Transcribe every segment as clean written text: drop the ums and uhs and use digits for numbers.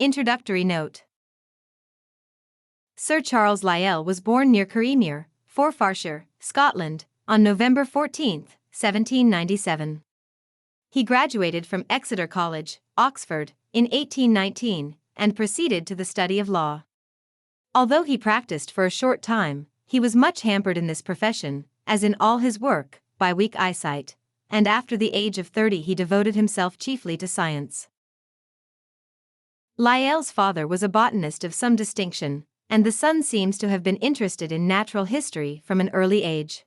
Introductory note. Sir Charles Lyell was born near Kirriemuir, Forfarshire, Scotland, on November 14, 1797. He graduated from Exeter College, Oxford, in 1819, and proceeded to the study of law. Although he practiced for a short time, he was much hampered in this profession, as in all his work, by weak eyesight, and after the age of 30 he devoted himself chiefly to science. Lyell's father was a botanist of some distinction, and the son seems to have been interested in natural history from an early age.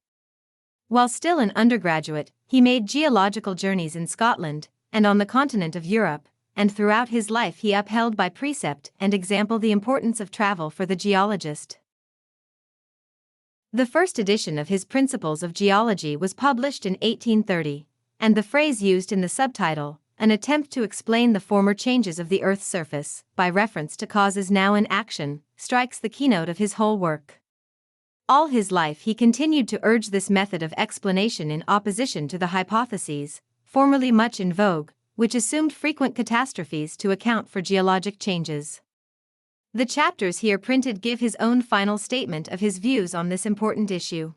While still an undergraduate, he made geological journeys in Scotland and on the continent of Europe, and throughout his life he upheld by precept and example the importance of travel for the geologist. The first edition of his Principles of Geology was published in 1830, and the phrase used in the subtitle, an attempt to explain the former changes of the Earth's surface, by reference to causes now in action, strikes the keynote of his whole work. All his life he continued to urge this method of explanation in opposition to the hypotheses, formerly much in vogue, which assumed frequent catastrophes to account for geologic changes. The chapters here printed give his own final statement of his views on this important issue.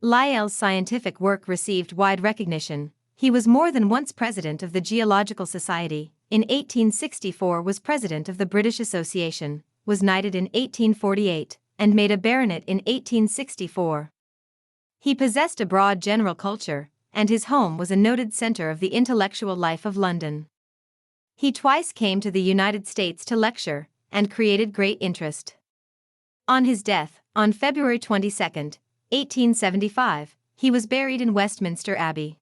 Lyell's scientific work received wide recognition. He was more than once president of the Geological Society, in 1864 was president of the British Association, was knighted in 1848, and made a baronet in 1864. He possessed a broad general culture, and his home was a noted center of the intellectual life of London. He twice came to the United States to lecture, and created great interest. On his death, on February 22, 1875, he was buried in Westminster Abbey.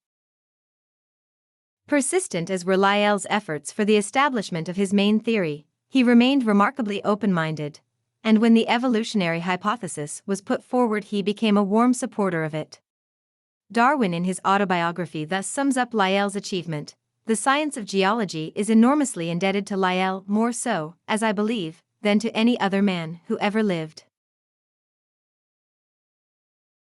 Persistent as were Lyell's efforts for the establishment of his main theory, he remained remarkably open-minded, and when the evolutionary hypothesis was put forward he became a warm supporter of it. Darwin in his autobiography thus sums up Lyell's achievement: "The science of geology is enormously indebted to Lyell, more so, as I believe, than to any other man who ever lived."